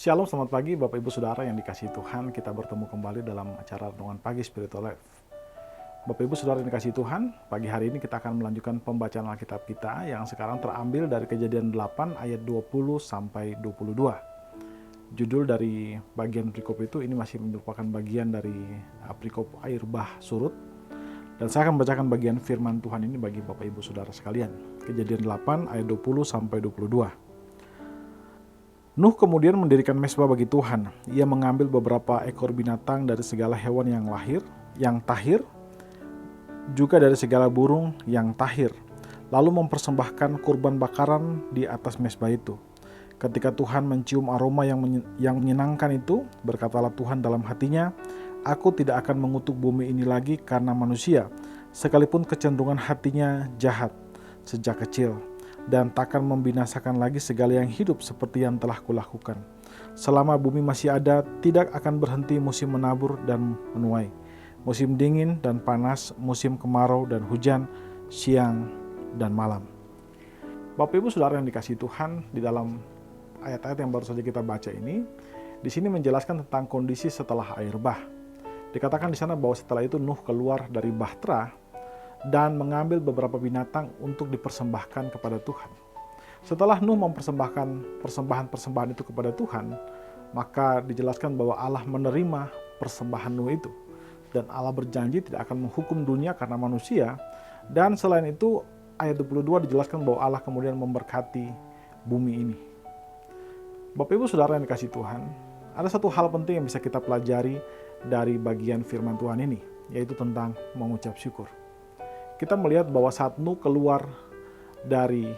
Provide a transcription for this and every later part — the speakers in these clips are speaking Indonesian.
Shalom, selamat pagi Bapak Ibu Saudara yang dikasihi Tuhan. Kita bertemu kembali dalam acara Renungan Pagi Spiritual Life. Bapak Ibu Saudara yang dikasihi Tuhan, pagi hari ini kita akan melanjutkan pembacaan Alkitab kita yang sekarang terambil dari Kejadian 8 ayat 20 sampai 22. Judul dari bagian perikop itu ini masih merupakan bagian dari perikop air bah surut. Dan saya akan membacakan bagian firman Tuhan ini bagi Bapak Ibu Saudara sekalian. Kejadian 8 ayat 20 sampai 22. Nuh kemudian mendirikan mezbah bagi Tuhan. Ia mengambil beberapa ekor binatang dari segala hewan yang tahir, juga dari segala burung yang tahir, lalu mempersembahkan kurban bakaran di atas mezbah itu. Ketika Tuhan mencium aroma yang menyenangkan itu, berkatalah Tuhan dalam hatinya, "Aku tidak akan mengutuk bumi ini lagi karena manusia, sekalipun kecenderungan hatinya jahat sejak kecil. Dan takkan membinasakan lagi segala yang hidup seperti yang telah kulakukan. Selama bumi masih ada, tidak akan berhenti musim menabur dan menuai, musim dingin dan panas, musim kemarau dan hujan, siang dan malam." Bapak Ibu Saudara yang dikasihi Tuhan, di dalam ayat-ayat yang baru saja kita baca ini, di sini menjelaskan tentang kondisi setelah air bah. Dikatakan di sana bahwa setelah itu Nuh keluar dari Bahtera dan mengambil beberapa binatang untuk dipersembahkan kepada Tuhan. Setelah Nuh mempersembahkan persembahan-persembahan itu kepada Tuhan, maka dijelaskan bahwa Allah menerima persembahan Nuh itu. Dan Allah berjanji tidak akan menghukum dunia karena manusia. Dan selain itu, ayat 22 dijelaskan bahwa Allah kemudian memberkati bumi ini. Bapak Ibu Saudara yang dikasihi Tuhan, ada satu hal penting yang bisa kita pelajari dari bagian firman Tuhan ini, yaitu tentang mengucap syukur. Kita melihat bahwa saat Nuh keluar dari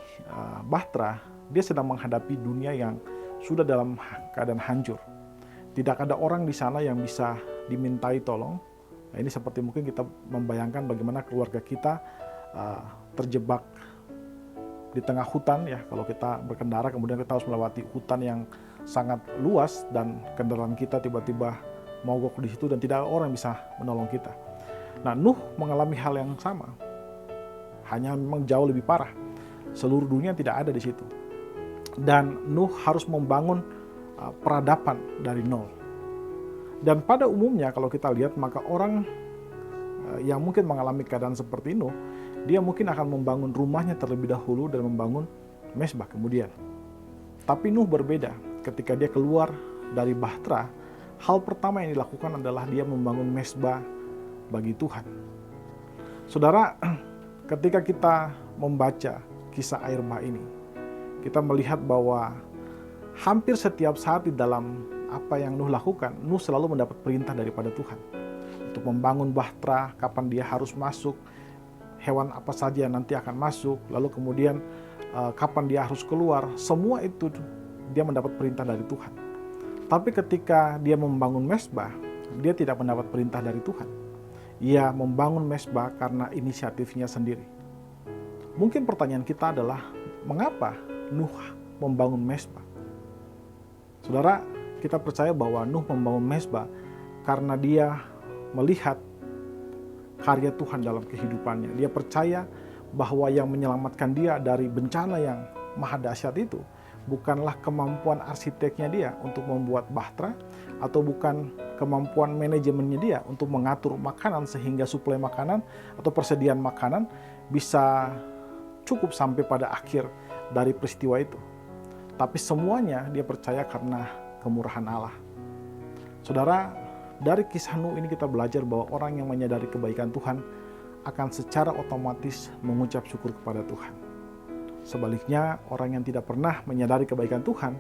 Bahtera, dia sedang menghadapi dunia yang sudah dalam keadaan hancur. Tidak ada orang di sana yang bisa dimintai tolong. Nah, ini seperti mungkin kita membayangkan bagaimana keluarga kita terjebak di tengah hutan ya. Kalau kita berkendara kemudian kita harus melewati hutan yang sangat luas dan kendaraan kita tiba-tiba mogok di situ dan tidak ada orang yang bisa menolong kita. Nah, Nuh mengalami hal yang sama. Hanya memang jauh lebih parah. Seluruh dunia tidak ada di situ. Dan Nuh harus membangun peradaban dari nol. Dan pada umumnya kalau kita lihat, maka orang yang mungkin mengalami keadaan seperti Nuh, dia mungkin akan membangun rumahnya terlebih dahulu dan membangun mezbah kemudian. Tapi Nuh berbeda. Ketika dia keluar dari Bahtera, hal pertama yang dilakukan adalah dia membangun mezbah bagi Tuhan. Saudara, ketika kita membaca kisah air bah ini, kita melihat bahwa hampir setiap saat di dalam apa yang Nuh lakukan, Nuh selalu mendapat perintah daripada Tuhan untuk membangun Bahtera, kapan dia harus masuk, hewan apa saja yang nanti akan masuk, lalu kemudian kapan dia harus keluar. Semua itu dia mendapat perintah dari Tuhan. Tapi ketika dia membangun mezbah, dia tidak mendapat perintah dari Tuhan. Ia membangun mezbah karena inisiatifnya sendiri. Mungkin pertanyaan kita adalah, mengapa Nuh membangun mezbah? Saudara, kita percaya bahwa Nuh membangun mezbah karena dia melihat karya Tuhan dalam kehidupannya. Dia percaya bahwa yang menyelamatkan dia dari bencana yang maha dahsyat itu bukanlah kemampuan arsiteknya dia untuk membuat Bahtera, atau bukan kemampuan manajemennya dia untuk mengatur makanan sehingga suplai makanan atau persediaan makanan bisa cukup sampai pada akhir dari peristiwa itu. Tapi semuanya dia percaya karena kemurahan Allah. Saudara, dari kisah Nuh ini kita belajar bahwa orang yang menyadari kebaikan Tuhan akan secara otomatis mengucap syukur kepada Tuhan. Sebaliknya, orang yang tidak pernah menyadari kebaikan Tuhan,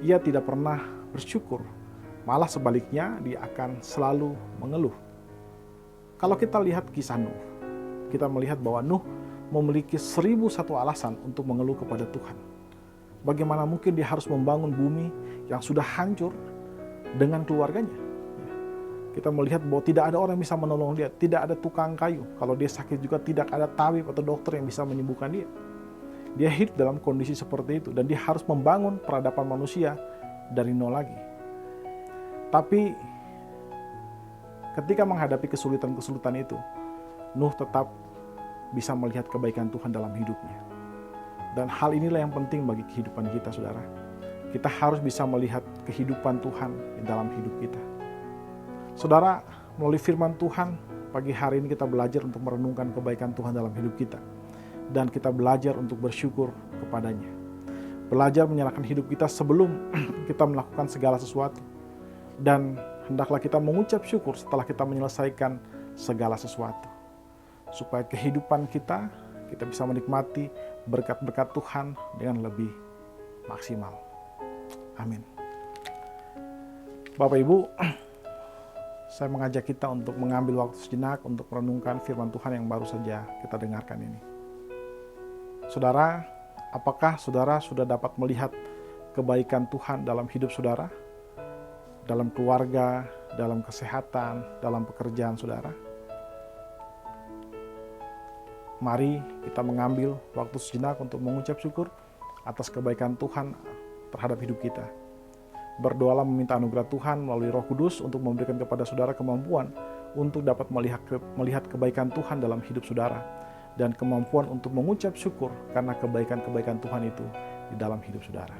ia tidak pernah bersyukur. Malah sebaliknya, dia akan selalu mengeluh. Kalau kita lihat kisah Nuh, kita melihat bahwa Nuh memiliki 1001 alasan untuk mengeluh kepada Tuhan. Bagaimana mungkin dia harus membangun bumi yang sudah hancur dengan keluarganya? Kita melihat bahwa tidak ada orang yang bisa menolong dia, tidak ada tukang kayu. Kalau dia sakit juga tidak ada tabib atau dokter yang bisa menyembuhkan dia. Dia hidup dalam kondisi seperti itu dan dia harus membangun peradaban manusia dari nol lagi. Tapi ketika menghadapi kesulitan-kesulitan itu, Nuh tetap bisa melihat kebaikan Tuhan dalam hidupnya. Dan hal inilah yang penting bagi kehidupan kita, saudara. kita harus bisa melihat kehidupan Tuhan di dalam hidup kita. Saudara, melalui firman Tuhan, pagi hari ini kita belajar untuk merenungkan kebaikan Tuhan dalam hidup kita. Dan kita belajar untuk bersyukur kepadanya. Belajar menyerahkan hidup kita sebelum kita melakukan segala sesuatu. Dan hendaklah kita mengucap syukur setelah kita menyelesaikan segala sesuatu. Supaya kehidupan kita bisa menikmati berkat-berkat Tuhan dengan lebih maksimal. Amin. Bapak Ibu, saya mengajak kita untuk mengambil waktu sejenak untuk merenungkan firman Tuhan yang baru saja kita dengarkan ini. Saudara, apakah saudara sudah dapat melihat kebaikan Tuhan dalam hidup saudara? Dalam keluarga, dalam kesehatan, dalam pekerjaan saudara? Mari kita mengambil waktu sejenak untuk mengucap syukur atas kebaikan Tuhan terhadap hidup kita. Berdoalah meminta anugerah Tuhan melalui Roh Kudus untuk memberikan kepada saudara kemampuan untuk dapat melihat kebaikan Tuhan dalam hidup saudara dan kemampuan untuk mengucap syukur karena kebaikan-kebaikan Tuhan itu di dalam hidup saudara.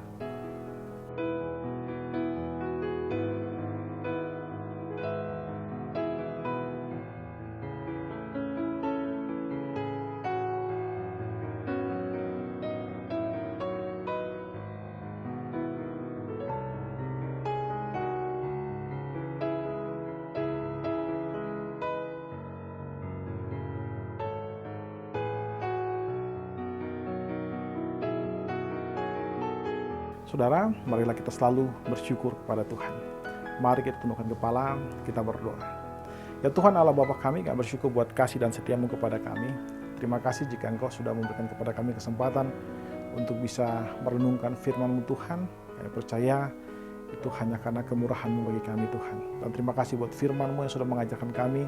Saudara, marilah kita selalu bersyukur kepada Tuhan. Mari kita tundukkan kepala, kita berdoa. Ya Tuhan Allah Bapa kami bersyukur buat kasih dan setiamu kepada kami. Terima kasih jika Engkau sudah memberikan kepada kami kesempatan untuk bisa merenungkan firman-Mu Tuhan. Kami percaya itu hanya karena kemurahan-Mu bagi kami Tuhan. Dan terima kasih buat firman-Mu yang sudah mengajarkan kami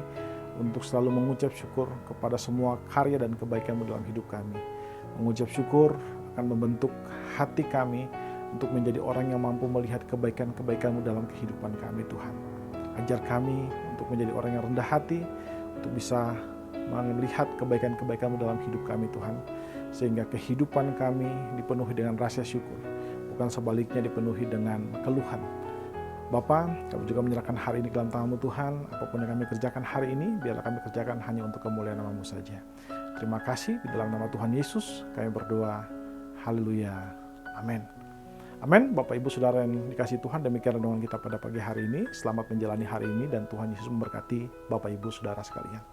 untuk selalu mengucap syukur kepada semua karya dan kebaikan-Mu dalam hidup kami. Mengucap syukur akan membentuk hati kami untuk menjadi orang yang mampu melihat kebaikan-kebaikan-Mu dalam kehidupan kami Tuhan. Ajar kami untuk menjadi orang yang rendah hati, untuk bisa melihat kebaikan-kebaikan-Mu dalam hidup kami Tuhan. Sehingga kehidupan kami dipenuhi dengan rasa syukur, bukan sebaliknya dipenuhi dengan keluhan. Bapa, kami juga menyerahkan hari ini ke dalam tangan-Mu Tuhan. Apapun yang kami kerjakan hari ini, biarlah kami kerjakan hanya untuk kemuliaan nama-Mu saja. Terima kasih, di dalam nama Tuhan Yesus kami berdoa. Haleluya. Amin. Amin. Bapak Ibu Saudara yang dikasihi Tuhan, demikian renungan kita pada pagi hari ini. Selamat menjalani hari ini dan Tuhan Yesus memberkati Bapak Ibu Saudara sekalian.